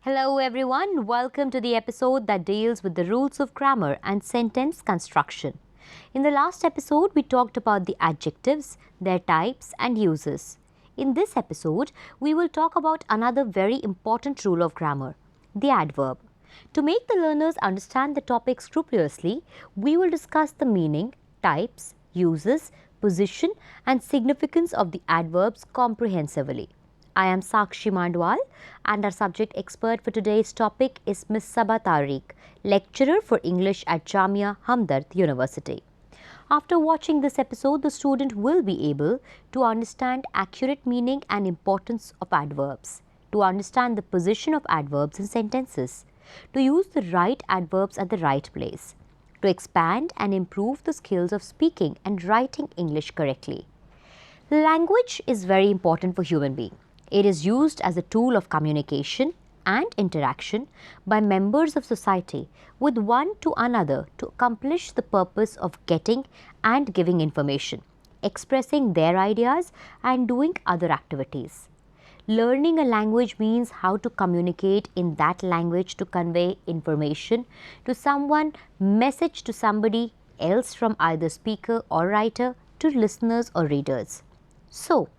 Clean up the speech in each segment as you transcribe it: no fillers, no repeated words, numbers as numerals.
Hello everyone, welcome to the episode that deals with the rules of grammar and sentence construction. In the last episode, we talked about the adjectives, their types and uses. In this episode, we will talk about another very important rule of grammar, the adverb. To make the learners understand the topic scrupulously, we will discuss the meaning, types, uses, position and significance of the adverbs comprehensively. I am Sakshi Mandwal and our subject expert for today's topic is Ms. Sabah Tariq, lecturer for English at Jamia Hamdard University. After watching this episode, the student will be able to understand accurate meaning and importance of adverbs, to understand the position of adverbs in sentences, to use the right adverbs at the right place, to expand and improve the skills of speaking and writing English correctly. Language is very important for human beings. It is used as a tool of communication and interaction by members of society with one to another to accomplish the purpose of getting and giving information, expressing their ideas and doing other activities. Learning a language means how to communicate in that language to convey information to someone, message to somebody else from either speaker or writer to listeners or readers. So,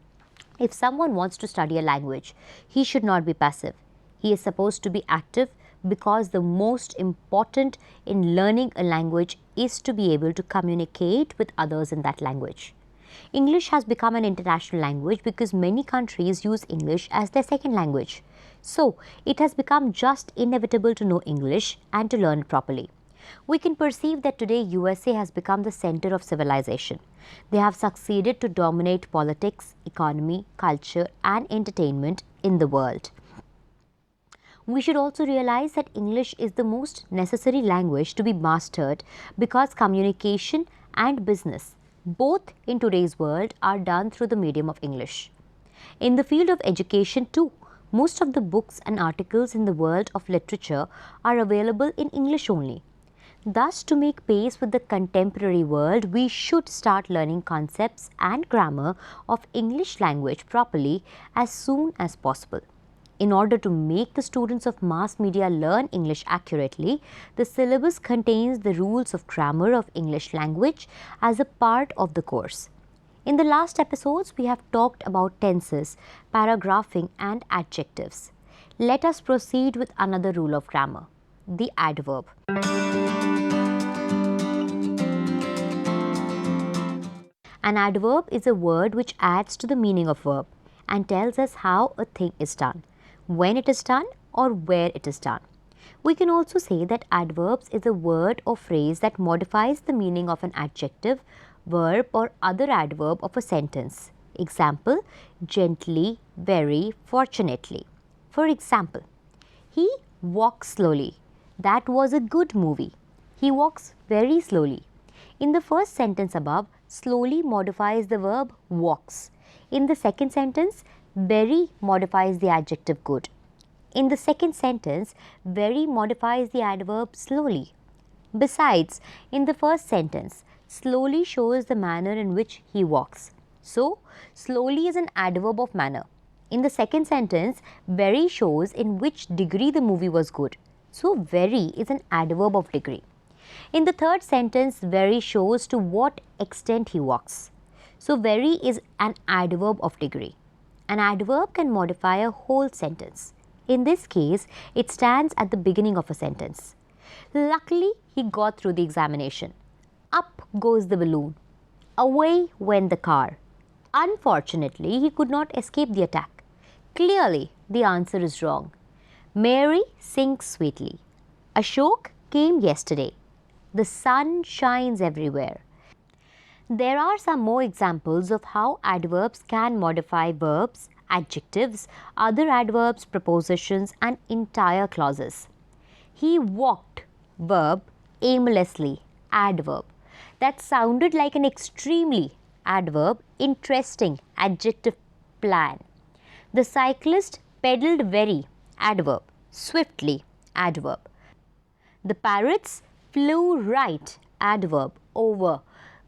if someone wants to study a language, he should not be passive. He is supposed to be active because the most important in learning a language is to be able to communicate with others in that language. English has become an international language because many countries use English as their second language. So, it has become just inevitable to know English and to learn it properly. We can perceive that today USA has become the center of civilization. They have succeeded to dominate politics, economy, culture and entertainment in the world. We should also realize that English is the most necessary language to be mastered because communication and business, both in today's world, are done through the medium of English. In the field of education too, most of the books and articles in the world of literature are available in English only. Thus, to make pace with the contemporary world, we should start learning concepts and grammar of English language properly as soon as possible. In order to make the students of mass media learn English accurately, the syllabus contains the rules of grammar of English language as a part of the course. In the last episodes, we have talked about tenses, paragraphing and adjectives. Let us proceed with another rule of grammar, the adverb. An adverb is a word which adds to the meaning of verb and tells us how a thing is done, when it is done or where it is done. We can also say that adverbs is a word or phrase that modifies the meaning of an adjective, verb or other adverb of a sentence. Example, gently, very, fortunately. For example, he walks slowly. That was a good movie. He walks very slowly. In the first sentence above, slowly modifies the verb walks. In the second sentence, very modifies the adjective good. In the second sentence, very modifies the adverb slowly. Besides, in the first sentence, slowly shows the manner in which he walks. So, slowly is an adverb of manner. In the second sentence, very shows in which degree the movie was good. So, very is an adverb of degree. In the third sentence, very shows to what extent he walks. So, very is an adverb of degree. An adverb can modify a whole sentence. In this case, it stands at the beginning of a sentence. Luckily, he got through the examination. Up goes the balloon. Away went the car. Unfortunately, he could not escape the attack. Clearly, the answer is wrong. Mary sings sweetly. Ashok came yesterday. The sun shines everywhere. There are some more examples of how adverbs can modify verbs, adjectives, other adverbs, prepositions and entire clauses. He walked, verb, aimlessly, adverb. That sounded like an extremely, adverb, interesting, adjective plan. The cyclist pedaled very, adverb, swiftly, adverb. The parrots flew right, adverb, over,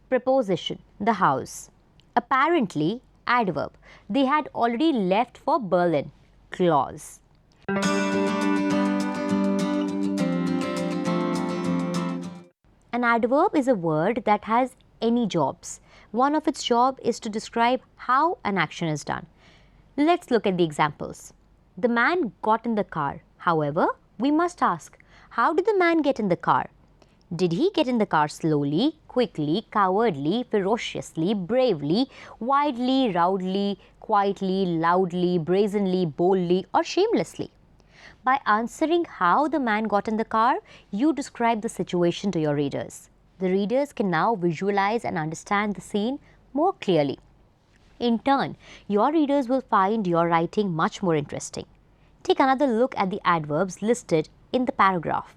preposition, the house. Apparently, adverb, they had already left for Berlin, clause. An adverb is a word that has any jobs. One of its job is to describe how an action is done. Let's look at the examples. The man got in the car. However, we must ask, how did the man get in the car? Did he get in the car slowly, quickly, cowardly, ferociously, bravely, widely, rowdily, quietly, loudly, brazenly, boldly, or shamelessly? By answering how the man got in the car, you describe the situation to your readers. The readers can now visualize and understand the scene more clearly. In turn, your readers will find your writing much more interesting. Take another look at the adverbs listed in the paragraph.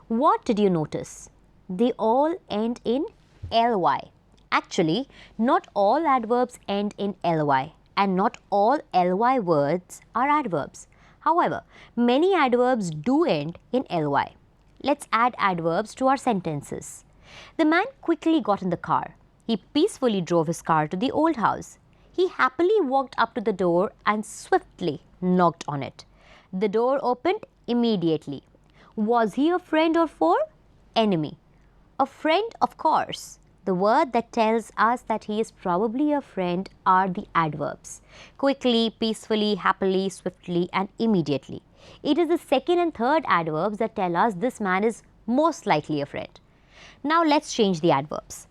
What did you notice? They all end in ly. Actually, not all adverbs end in ly, and not all ly words are adverbs. However, many adverbs do end in ly. Let's add adverbs to our sentences. The man quickly got in the car. He peacefully drove his car to the old house. He happily walked up to the door and swiftly knocked on it. The door opened immediately. Was he a friend or foe? Enemy. A friend, of course. The word that tells us that he is probably a friend are the adverbs. Quickly, peacefully, happily, swiftly, and immediately. It is the second and third adverbs that tell us this man is most likely a friend. Now let's change the adverbs.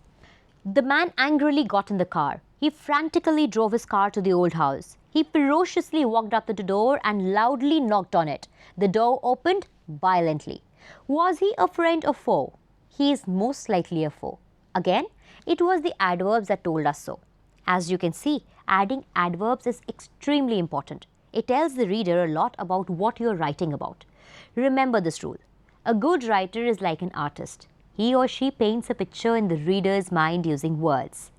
The man angrily got in the car. He frantically drove his car to the old house. He ferociously walked up to the door and loudly knocked on it. The door opened violently. Was he a friend or foe? He is most likely a foe. Again, it was the adverbs that told us so. As you can see, adding adverbs is extremely important. It tells the reader a lot about what you are writing about. Remember this rule. A good writer is like an artist. He or she paints a picture in the reader's mind using words.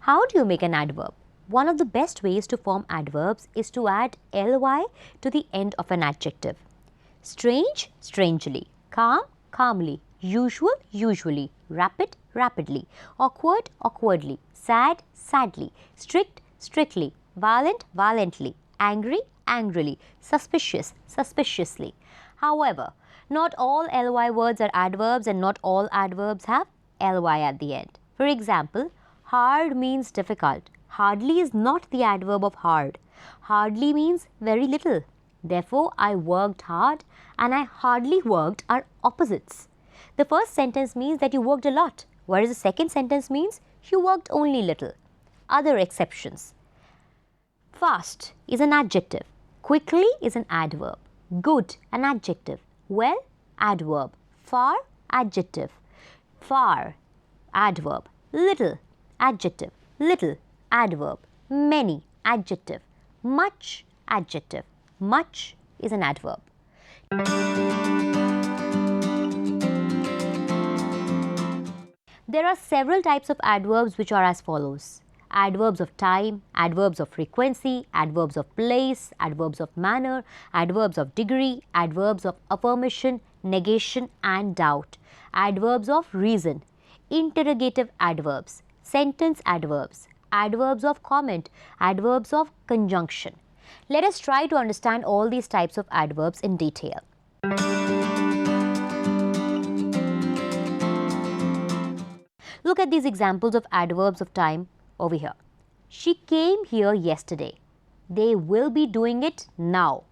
How do you make an adverb? One of the best ways to form adverbs is to add ly to the end of an adjective. Strange, strangely. Calm, calmly. Usual, usually. Rapid, rapidly. Awkward, awkwardly. Sad, sadly. Strict, strictly. Violent, violently. Angry, angrily. Suspicious, suspiciously. However, not all ly words are adverbs and not all adverbs have ly at the end. For example, hard means difficult. Hardly is not the adverb of hard. Hardly means very little. Therefore, I worked hard and I hardly worked are opposites. The first sentence means that you worked a lot, whereas the second sentence means you worked only little. Other exceptions. Fast is an adjective. Quickly is an adverb. Good, an adjective. Well, adverb. Far, adjective. Far, adverb. Little, adjective. Little, adverb. Many, adjective. Much, adjective. Much is an adverb. There are several types of adverbs which are as follows. Adverbs of time, adverbs of frequency, adverbs of place, adverbs of manner, adverbs of degree, adverbs of affirmation, negation and doubt, adverbs of reason, interrogative adverbs, sentence adverbs, adverbs of comment, adverbs of conjunction. Let us try to understand all these types of adverbs in detail. Look at these examples of adverbs of time over here. She came here yesterday. They will be doing it now.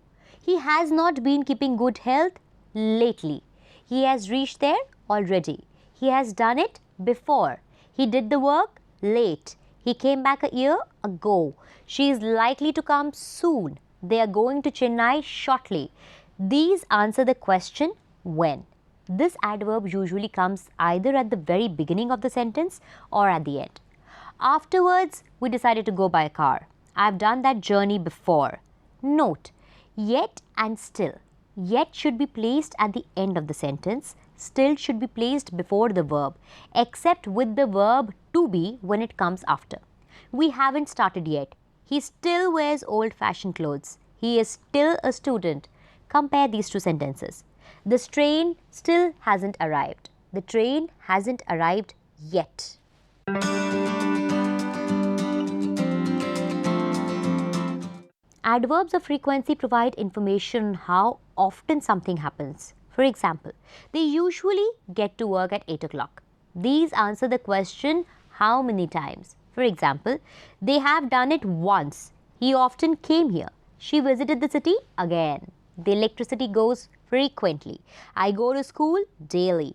He has not been keeping good health lately. He has reached there already. He has done it before. He did the work late. He came back a year ago. She is likely to come soon. They are going to Chennai shortly. These answer the question when. This adverb usually comes either at the very beginning of the sentence or at the end. Afterwards, we decided to go by car. I have done that journey before. Note, yet and still. Yet should be placed at the end of the sentence. Still should be placed before the verb, except with the verb to be when it comes after. We haven't started yet. He still wears old-fashioned clothes. He is still a student. Compare these two sentences. The train still hasn't arrived. The train hasn't arrived yet. Adverbs of frequency provide information on how often something happens. For example, they usually get to work at 8 o'clock. These answer the question how many times. For example, they have done it once. He often came here. She visited the city again. The electricity goes frequently. I go to school daily.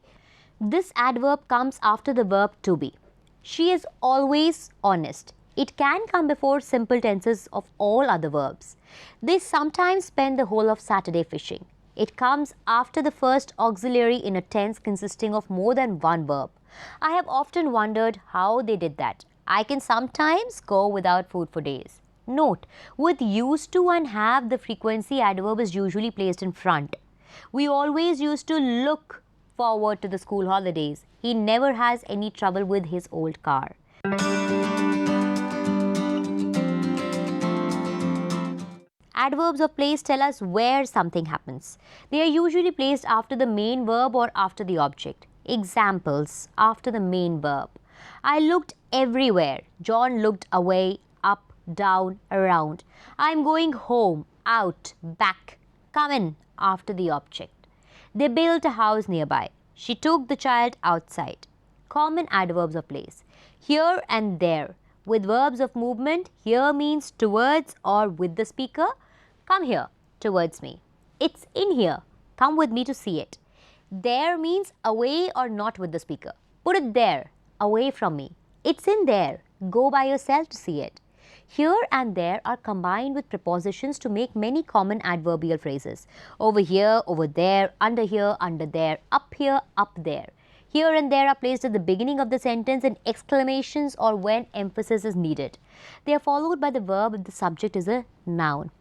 This adverb comes after the verb to be. She is always honest. It can come before simple tenses of all other verbs. They sometimes spend the whole of Saturday fishing. It comes after the first auxiliary in a tense consisting of more than one verb. I have often wondered how they did that. I can sometimes go without food for days. Note, with used to and have, the frequency adverb is usually placed in front. We always used to look forward to the school holidays. He never has any trouble with his old car. Adverbs of place tell us where something happens. They are usually placed after the main verb or after the object. Examples after the main verb. I looked everywhere. John looked away, up, down, around. I am going home, out, back. Come in after the object. They built a house nearby. She took the child outside. Common adverbs of place. Here and there. With verbs of movement, here means towards or with the speaker. Come here, towards me. It's in here. Come with me to see it. There means away or not with the speaker. Put it there, away from me. It's in there. Go by yourself to see it. Here and there are combined with prepositions to make many common adverbial phrases. Over here, over there, under there, up there. Here and there are placed at the beginning of the sentence in exclamations or when emphasis is needed. They are followed by the verb if the subject is a noun.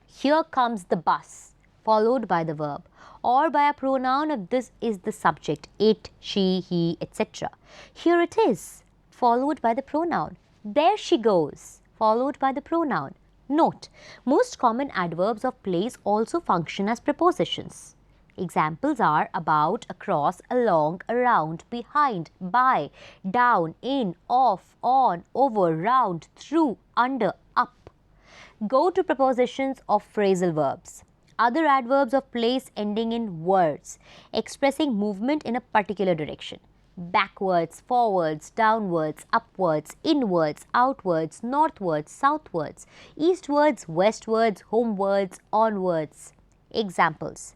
Here comes the bus, followed by the verb, or by a pronoun if this is the subject, it, she, he, etc. Here it is, followed by the pronoun. There she goes, followed by the pronoun. Note, most common adverbs of place also function as prepositions. Examples are about, across, along, around, behind, by, down, in, off, on, over, round, through, under, up. Go to prepositions of phrasal verbs. Other adverbs of place ending in words, expressing movement in a particular direction. Backwards, forwards, downwards, upwards, inwards, outwards, northwards, southwards, eastwards, westwards, homewards, onwards. Examples.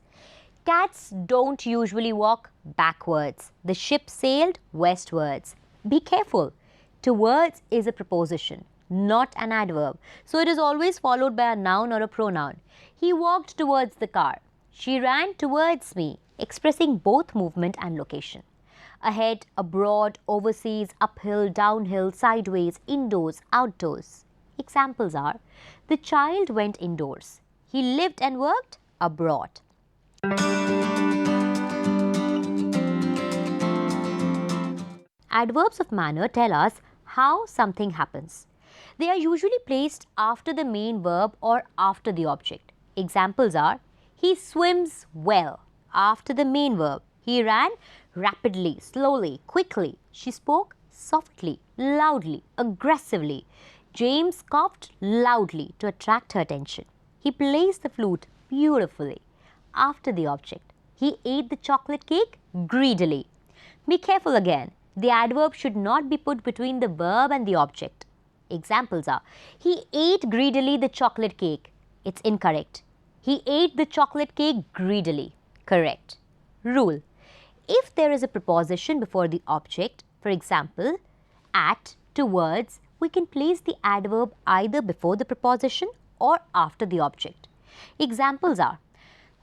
Cats don't usually walk backwards. The ship sailed westwards. Be careful. Towards is a preposition, not an adverb. So it is always followed by a noun or a pronoun. He walked towards the car. She ran towards me, expressing both movement and location. Ahead, abroad, overseas, uphill, downhill, sideways, indoors, outdoors. Examples are, the child went indoors. He lived and worked abroad. Adverbs of manner tell us how something happens. They are usually placed after the main verb or after the object. Examples are, he swims well, after the main verb. He ran rapidly, slowly, quickly. She spoke softly, loudly, aggressively. James coughed loudly to attract her attention. He plays the flute beautifully, after the object. He ate the chocolate cake greedily. Be careful again. The adverb should not be put between the verb and the object. Examples are, he ate greedily the chocolate cake. It's incorrect. He ate the chocolate cake greedily. Correct. Rule. If there is a preposition before the object, for example, at, towards, we can place the adverb either before the preposition or after the object. Examples are,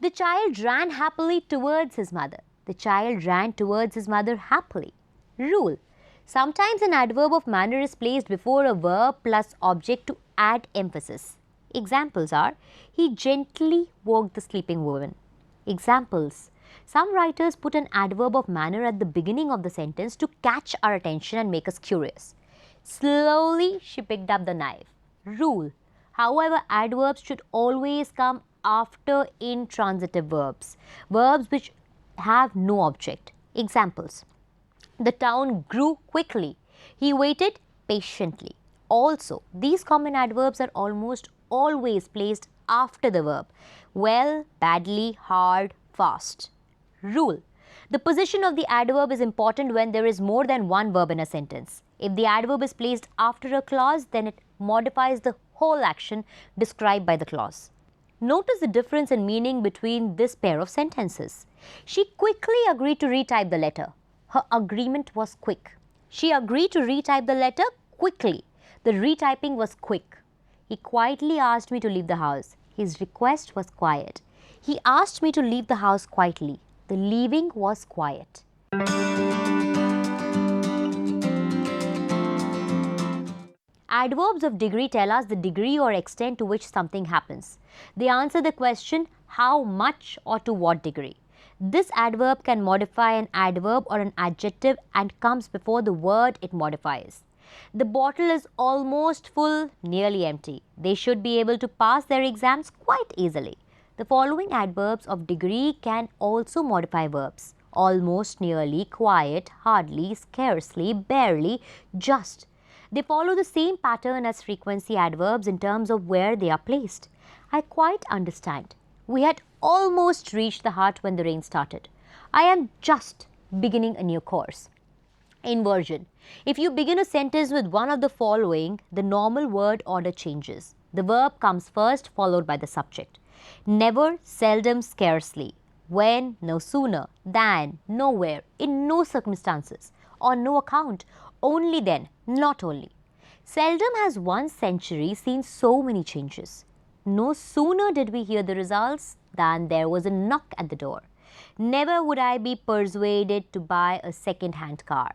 the child ran happily towards his mother. The child ran towards his mother happily. Rule. Sometimes an adverb of manner is placed before a verb plus object to add emphasis. Examples are, he gently woke the sleeping woman. Examples. Some writers put an adverb of manner at the beginning of the sentence to catch our attention and make us curious. Slowly she picked up the knife. Rule. However, adverbs should always come after intransitive verbs, verbs which have no object. Examples. The town grew quickly. He waited patiently. Also, these common adverbs are almost always placed after the verb. Well, badly, hard, fast. Rule. The position of the adverb is important when there is more than one verb in a sentence. If the adverb is placed after a clause, then it modifies the whole action described by the clause. Notice the difference in meaning between this pair of sentences. She quickly agreed to retype the letter. Her agreement was quick. She agreed to retype the letter quickly. The retyping was quick. He quietly asked me to leave the house. His request was quiet. He asked me to leave the house quietly. The leaving was quiet. Adverbs of degree tell us the degree or extent to which something happens. They answer the question how much or to what degree. This adverb can modify an adverb or an adjective and comes before the word it modifies. The bottle is almost full, nearly empty. They should be able to pass their exams quite easily. The following adverbs of degree can also modify verbs: almost, nearly, quiet, hardly, scarcely, barely, just. They follow the same pattern as frequency adverbs in terms of where they are placed. I quite understand. We had almost reached the hut when the rain started. I am just beginning a new course. Inversion. If you begin a sentence with one of the following, the normal word order changes. The verb comes first, followed by the subject. Never, seldom, scarcely. When, no sooner, than, nowhere, in no circumstances, on no account, only then, not only. Seldom has 1 century seen so many changes. No sooner did we hear the results than there was a knock at the door. Never would I be persuaded to buy a second-hand car.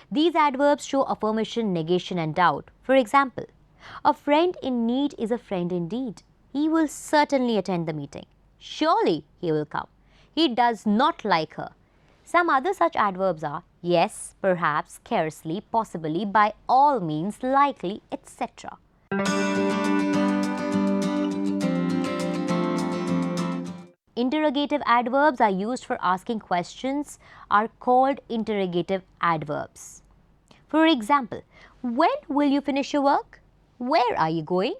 These adverbs show affirmation, negation and doubt. For example, a friend in need is a friend indeed. He will certainly attend the meeting. Surely he will come. He does not like her. Some other such adverbs are yes, perhaps, scarcely, possibly, by all means, likely, etc. Interrogative adverbs are used for asking questions, are called interrogative adverbs. For example, when will you finish your work? Where are you going?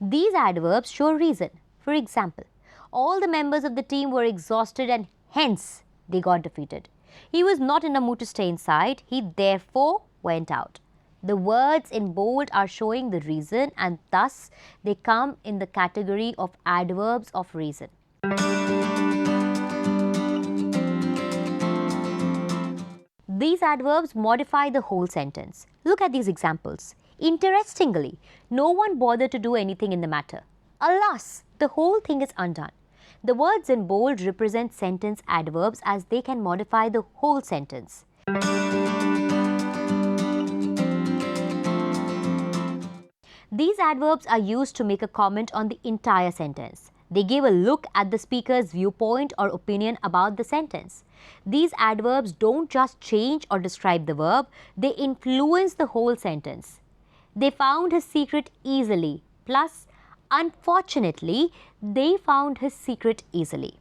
These adverbs show reason. For example, all the members of the team were exhausted and hence they got defeated. He was not in a mood to stay inside. He therefore went out. The words in bold are showing the reason and thus they come in the category of adverbs of reason. These adverbs modify the whole sentence. Look at these examples. Interestingly, no one bothered to do anything in the matter. Alas, the whole thing is undone. The words in bold represent sentence adverbs as they can modify the whole sentence. These adverbs are used to make a comment on the entire sentence. They give a look at the speaker's viewpoint or opinion about the sentence. These adverbs don't just change or describe the verb, they influence the whole sentence. They found his secret easily, plus, unfortunately, they found his secret easily.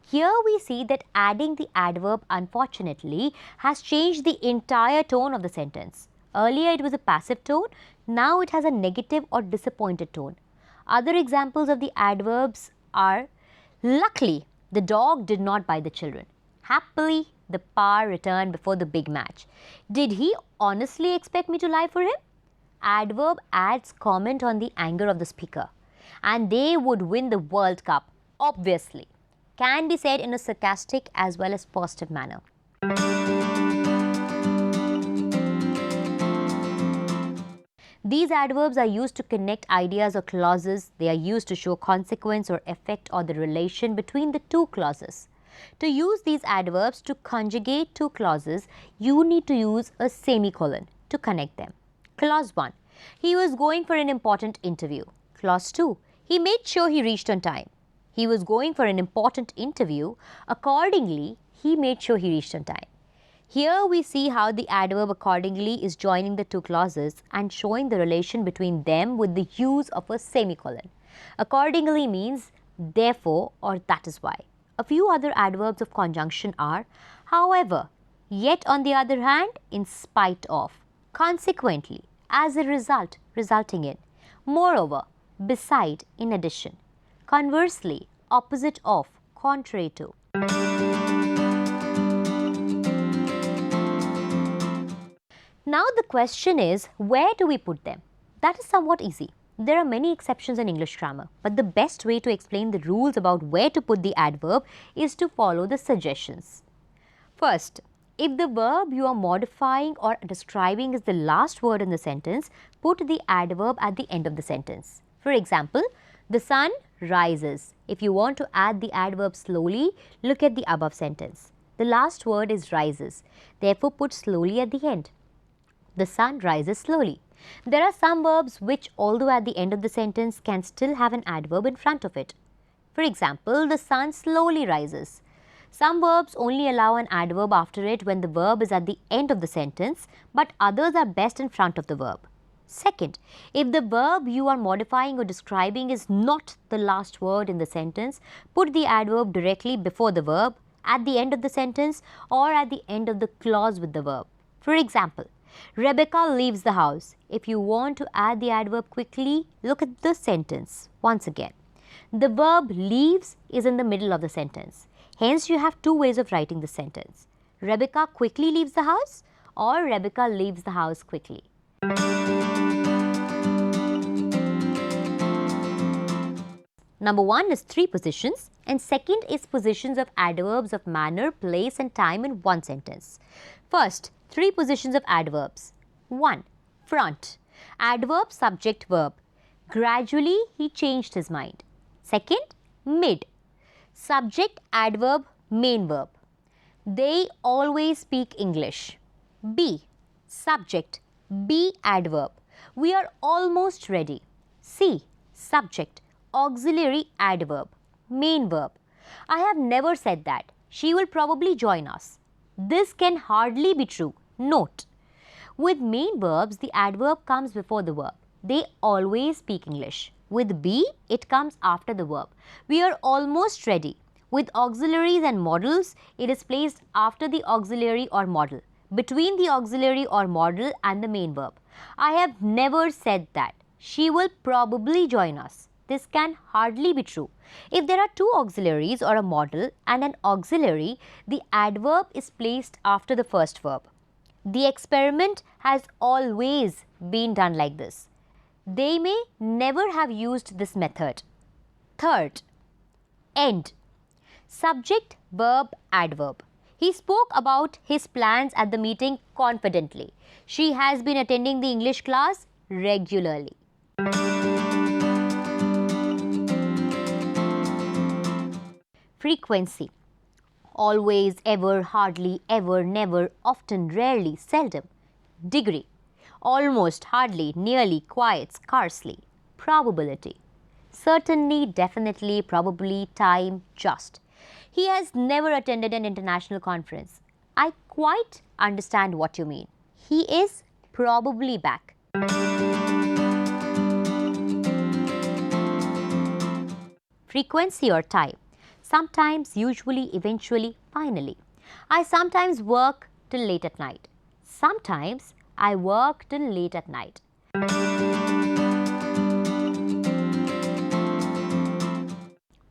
Here we see that adding the adverb unfortunately has changed the entire tone of the sentence. Earlier it was a passive tone, now it has a negative or disappointed tone. Other examples of the adverbs are luckily, the dog did not bite the children. Happily, the par returned before the big match. Did he honestly expect me to lie for him? Adverb adds comment on the anger of the speaker. And they would win the World Cup, obviously. Can be said in a sarcastic as well as positive manner. These adverbs are used to connect ideas or clauses. They are used to show consequence or effect or the relation between the two clauses. To use these adverbs to conjugate two clauses, you need to use a semicolon to connect them. Clause 1. He was going for an important interview. Clause 2. He made sure he reached on time. He was going for an important interview. Accordingly, he made sure he reached on time. Here we see how the adverb accordingly is joining the two clauses and showing the relation between them with the use of a semicolon. Accordingly means therefore or that is why. A few other adverbs of conjunction are however, yet on the other hand, in spite of, consequently, as a result, resulting in. Moreover, beside, in addition. Conversely, opposite of, contrary to. Now the question is, where do we put them? That is somewhat easy. There are many exceptions in English grammar, but the best way to explain the rules about where to put the adverb is to follow the suggestions. First, if the verb you are modifying or describing is the last word in the sentence, put the adverb at the end of the sentence. For example, the sun rises. If you want to add the adverb slowly, look at the above sentence. The last word is rises. Therefore, put slowly at the end. The sun rises slowly. There are some verbs which, although at the end of the sentence, can still have an adverb in front of it. For example, the sun slowly rises. Some verbs only allow an adverb after it when the verb is at the end of the sentence, but others are best in front of the verb. Second, if the verb you are modifying or describing is not the last word in the sentence, put the adverb directly before the verb, at the end of the sentence, or at the end of the clause with the verb. For example, Rebecca leaves the house. If you want to add the adverb quickly, look at the sentence once again. The verb leaves is in the middle of the sentence. Hence, you have two ways of writing the sentence. Rebecca quickly leaves the house, or Rebecca leaves the house quickly. Number 1 is 3 positions and second is positions of adverbs of manner, place and time in one sentence. First, 3 positions of adverbs. 1. Front. Adverb, subject, verb. Gradually, he changed his mind. Second, mid. Subject, adverb, main verb. They always speak English. B. Subject. Be adverb. We are almost ready. C. Subject. Auxiliary adverb. Main verb. I have never said that. She will probably join us. This can hardly be true. Note. With main verbs, the adverb comes before the verb. They always speak English. With be, it comes after the verb. We are almost ready. With auxiliaries and modals, it is placed after the auxiliary or modal, between the auxiliary or modal and the main verb. I have never said that. She will probably join us. This can hardly be true. If there are 2 auxiliaries or a modal and an auxiliary, the adverb is placed after the first verb. The experiment has always been done like this. They may never have used this method. Third, end. Subject, verb, adverb. He spoke about his plans at the meeting confidently. She has been attending the English class regularly. Frequency. Always, ever, hardly, ever, never, often, rarely, seldom. Degree. Almost, hardly, nearly, quite, scarcely. Probability. Certainly, definitely, probably, time, just. He has never attended an international conference. I quite understand what you mean. He is probably back. Frequency or time. Sometimes, usually, eventually, finally. I sometimes work till late at night. Sometimes, I work till late at night.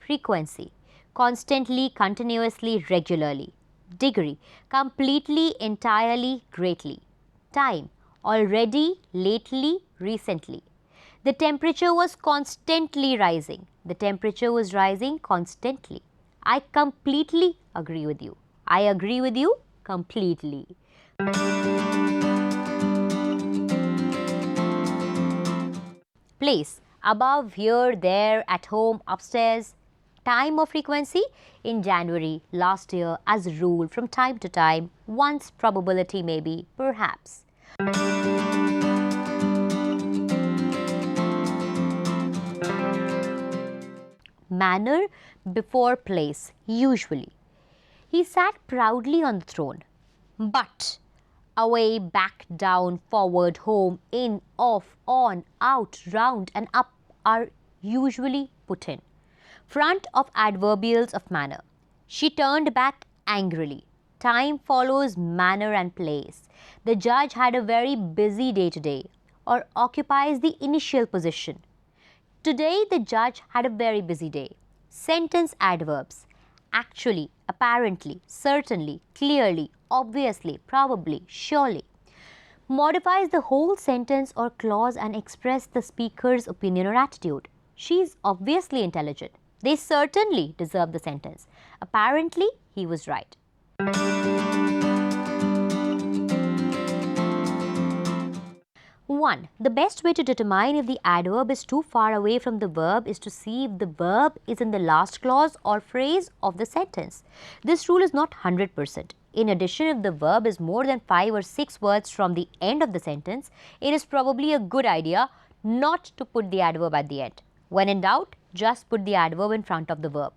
Frequency. Constantly, continuously, regularly. Degree. Completely, entirely, greatly. Time. Already, lately, recently. The temperature was constantly rising. The temperature was rising constantly. I completely agree with you. I agree with you completely. Place. Above, here, there, at home, upstairs. Time or frequency? In January, last year, as a rule, from time to time, once, probability, maybe, perhaps. Manner before place, usually. He sat proudly on the throne. But away, back, down, forward, home, in, off, on, out, round and up are usually put in. Front of adverbials of manner. She turned back angrily. Time follows manner and place. The judge had a very busy day today. or occupies the initial position. Today the judge had a very busy day. Sentence adverbs: actually, apparently, certainly, clearly, obviously, probably, surely. Modifies the whole sentence or clause and express the speaker's opinion or attitude. She is obviously intelligent. They certainly deserve the sentence. Apparently, he was right. 1. The best way to determine if the adverb is too far away from the verb is to see if the verb is in the last clause or phrase of the sentence. This rule is not 100%. In addition, if the verb is more than 5 or 6 words from the end of the sentence, it is probably a good idea not to put the adverb at the end. When in doubt, just put the adverb in front of the verb.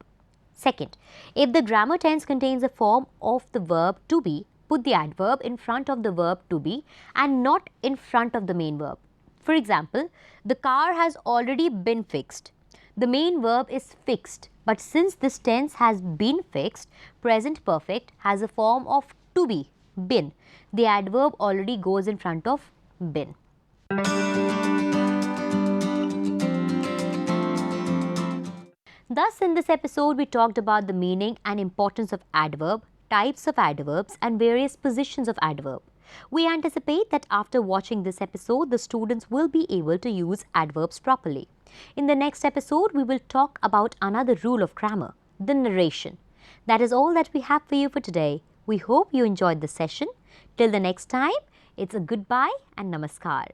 Second, if the grammar tense contains a form of the verb to be, put the adverb in front of the verb to be and not in front of the main verb. For example, the car has already been fixed. The main verb is fixed, but since this tense has been fixed, present perfect has a form of to be, been. The adverb already goes in front of been. Thus, in this episode, we talked about the meaning and importance of adverb, types of adverbs and various positions of adverb. We anticipate that after watching this episode, the students will be able to use adverbs properly. In the next episode, we will talk about another rule of grammar, the narration. That is all that we have for you for today. We hope you enjoyed the session. Till the next time, it's a goodbye and namaskar.